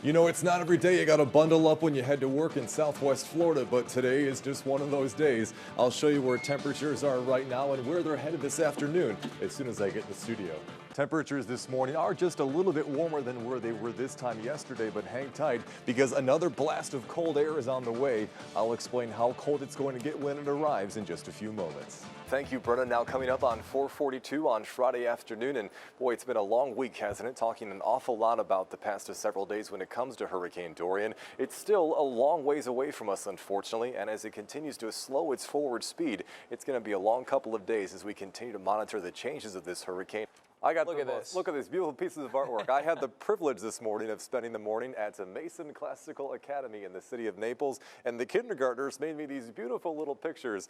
You know, it's not every day you gotta bundle up when you head to work in Southwest Florida, but today is just one of those days. I'll show you where temperatures are right now and where they're headed this afternoon as soon as I get in the studio. Temperatures this morning are just a little bit warmer than where they were this time yesterday, but hang tight because another blast of cold air is on the way. I'll explain how cold it's going to get when it arrives in just a few moments. Thank you, Brenna. Now coming up on 4:42 on Friday afternoon, and boy, it's been a long week, hasn't it? Talking an awful lot about the past several days when it comes to Hurricane Dorian. It's still a long ways away from us, unfortunately, and as it continues to slow its forward speed, it's going to be a long couple of days as we continue to monitor the changes of this hurricane. Look at these beautiful pieces of artwork. I had the privilege this morning of spending the morning at a Mason Classical Academy in the city of Naples, and the kindergartners made me these beautiful little pictures.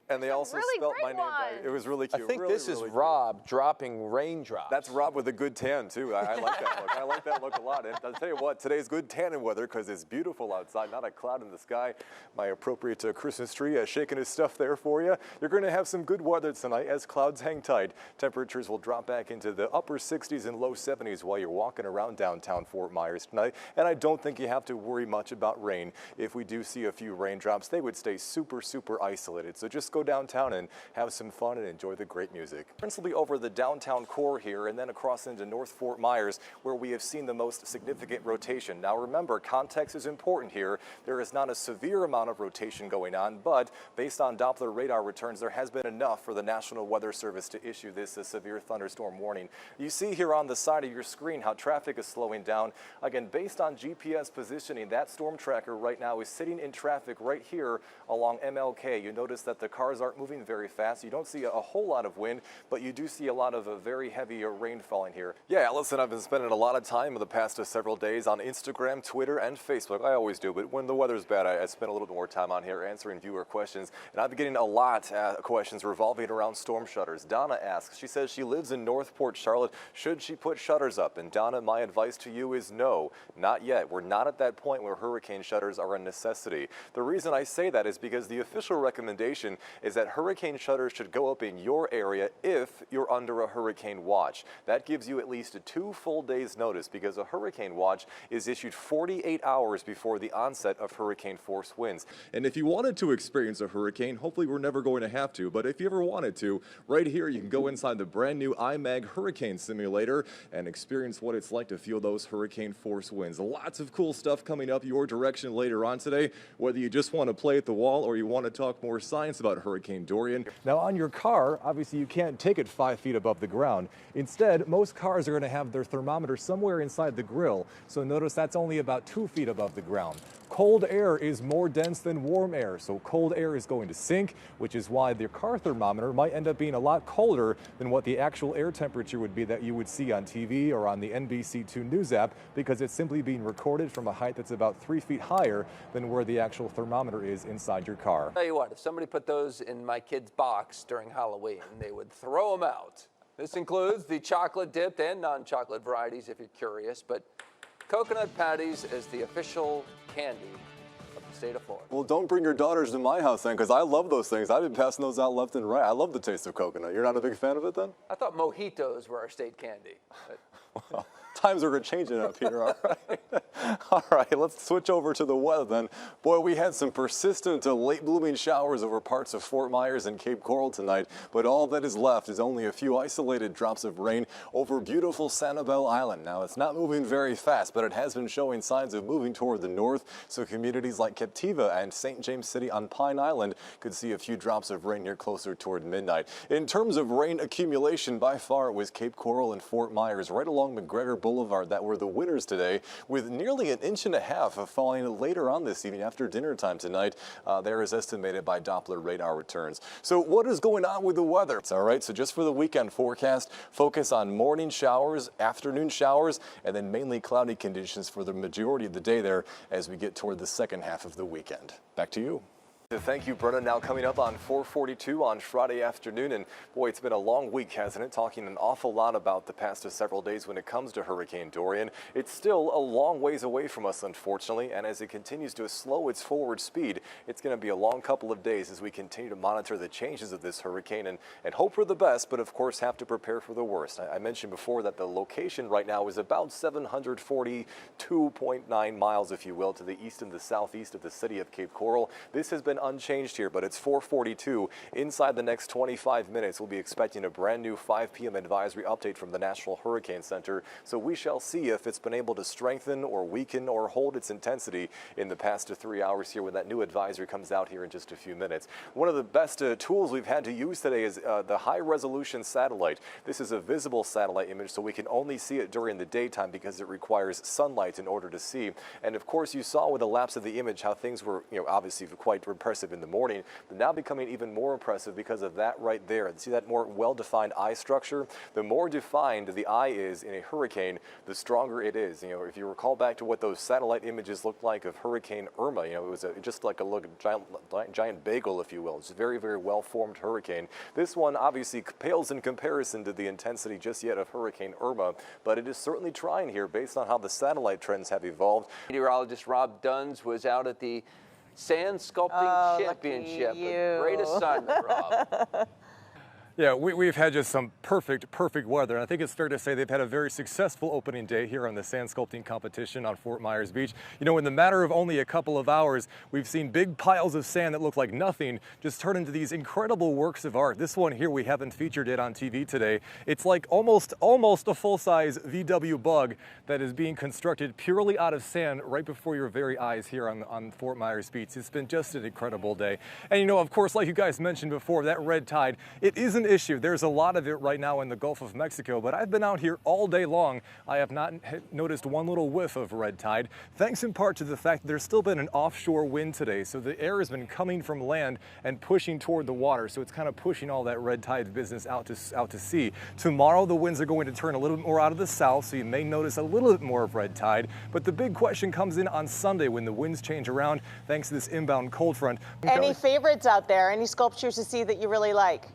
And they also spelled my name right. It was really cute. I think really, this is really Rob dropping raindrops. That's Rob with a good tan, too. I like that look. I like that look a lot. And I'll tell you what, today's good tanning weather because it's beautiful outside, not a cloud in the sky. My appropriate Christmas tree shaking his stuff there for you. You're going to have some good weather tonight as clouds hang tight. Temperatures will drop back into the upper 60s and low 70s while you're walking around downtown Fort Myers tonight. And I don't think you have to worry much about rain. If we do see a few raindrops, they would stay super, super isolated. So just go downtown and have some fun and enjoy the great music. Principally over the downtown core here and then across into North Fort Myers where we have seen the most significant rotation. Now remember, context is important here. There is not a severe amount of rotation going on, but based on Doppler radar returns, there has been enough for the National Weather Service to issue this severe thunderstorm warning. You see here on the side of your screen how traffic is slowing down. Again, based on GPS positioning, that storm tracker right now is sitting in traffic right here along MLK. You notice that the cars aren't moving very fast. You don't see a whole lot of wind, but you do see a lot of very heavy rain falling here. Yeah, listen, I've been spending a lot of time in the past several days on Instagram, Twitter, and Facebook. I always do, but when the weather's bad, I spend a little bit more time on here answering viewer questions, and I've been getting a lot of questions revolving around storm shutters. Donna asks, she says she lives in Northport, Charlotte. Should she put shutters up? And Donna, my advice to you is no, not yet. We're not at that point where hurricane shutters are a necessity. The reason I say that is because the official recommendation is that hurricane shutters should go up in your area if you're under a hurricane watch. That gives you at least 2 full days notice because a hurricane watch is issued 48 hours before the onset of hurricane force winds. And if you wanted to experience a hurricane, hopefully we're never going to have to, but if you ever wanted to, right here you can go inside the brand new IMAG Hurricane Simulator and experience what it's like to feel those hurricane force winds. Lots of cool stuff coming up your direction later on today, whether you just want to play at the wall or you want to talk more science about Hurricane Dorian. Now on your car, obviously you can't take it 5 feet above the ground. Instead, most cars are going to have their thermometer somewhere inside the grille, so notice that's only about 2 feet above the ground. Cold air is more dense than warm air, so cold air is going to sink, which is why the car thermometer might end up being a lot colder than what the actual air temperature would be that you would see on TV or on the NBC2 News app, because it's simply being recorded from a height that's about 3 feet higher than where the actual thermometer is inside your car. Tell you what, if somebody put those in my kid's box during Halloween, they would throw them out. This includes the chocolate dipped and non-chocolate varieties if you're curious, but coconut patties is the official candy of the state of Florida. Well, don't bring your daughters to my house then, because I love those things. I've been passing those out left and right. I love the taste of coconut. You're not a big fan of it then? I thought mojitos were our state candy. Well, times are changing up here, all right? All right, let's switch over to the weather then. Boy, we had some persistent late blooming showers over parts of Fort Myers and Cape Coral tonight, but all that is left is only a few isolated drops of rain over beautiful Sanibel Island. Now, it's not moving very fast, but it has been showing signs of moving toward the north, so communities like Captiva and St. James City on Pine Island could see a few drops of rain here closer toward midnight. In terms of rain accumulation, by far it was Cape Coral and Fort Myers right along McGregor Boulevard that were the winners today, with nearly 1.5 inches of falling later on this evening after dinner time tonight. There is estimated by Doppler radar returns. So what is going on with the weather? All right, so just for the weekend forecast, focus on morning showers, afternoon showers, and then mainly cloudy conditions for the majority of the day there as we get toward the second half of the weekend. Back to you. Thank you, Brenna. Now coming up on 4:42 on Friday afternoon, and boy, it's been a long week, hasn't it? Talking an awful lot about the past several days when it comes to Hurricane Dorian. It's still a long ways away from us, unfortunately, and as it continues to slow its forward speed, it's going to be a long couple of days as we continue to monitor the changes of this hurricane and hope for the best, but of course have to prepare for the worst. I mentioned before that the location right now is about 742.9 miles, if you will, to the east and the southeast of the city of Cape Coral. This has been unchanged here, but it's 4:42. Inside the next 25 minutes, we'll be expecting a brand new 5 p.m. advisory update from the National Hurricane Center. So we shall see if it's been able to strengthen or weaken or hold its intensity in the past 3 hours here when that new advisory comes out here in just a few minutes. One of the best tools we've had to use today is the high-resolution satellite. This is a visible satellite image, so we can only see it during the daytime because it requires sunlight in order to see. And of course, you saw with the lapse of the image how things were, obviously quite impressive in the morning, but now becoming even more impressive because of that right there. See that more well-defined eye structure? The more defined the eye is in a hurricane, the stronger it is. If you recall back to what those satellite images looked like of Hurricane Irma, it was just like a giant bagel, if you will. It's a very, very well-formed hurricane. This one obviously pales in comparison to the intensity just yet of Hurricane Irma, but it is certainly trying here based on how the satellite trends have evolved. Meteorologist Rob Duns was out at the Sand Sculpting Championship. A great assignment, Rob. Yeah, we've had just some perfect weather. And I think it's fair to say they've had a very successful opening day here on the sand sculpting competition on Fort Myers Beach. In the matter of only a couple of hours, we've seen big piles of sand that look like nothing just turn into these incredible works of art. This one here, we haven't featured it on TV today. It's like almost a full-size VW bug that is being constructed purely out of sand right before your very eyes here on Fort Myers Beach. It's been just an incredible day. And of course, like you guys mentioned before, that red tide, it is an issue. There's a lot of it right now in the Gulf of Mexico, but I've been out here all day long. I have not noticed one little whiff of red tide, thanks in part to the fact that there's still been an offshore wind today. So the air has been coming from land and pushing toward the water. So it's kind of pushing all that red tide business out to sea. Tomorrow, the winds are going to turn a little bit more out of the south, so you may notice a little bit more of red tide. But the big question comes in on Sunday when the winds change around, thanks to this inbound cold front. Any favorites out there? Any sculptures to see that you really like?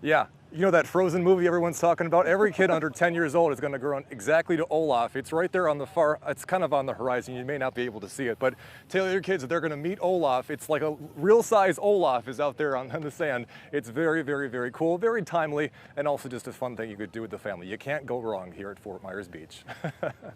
Yeah, that Frozen movie everyone's talking about? Every kid under 10 years old is going to go exactly to Olaf. It's right there on the it's kind of on the horizon. You may not be able to see it, but tell your kids that they're going to meet Olaf. It's like a real-size Olaf is out there on the sand. It's very, very, very cool, very timely, and also just a fun thing you could do with the family. You can't go wrong here at Fort Myers Beach.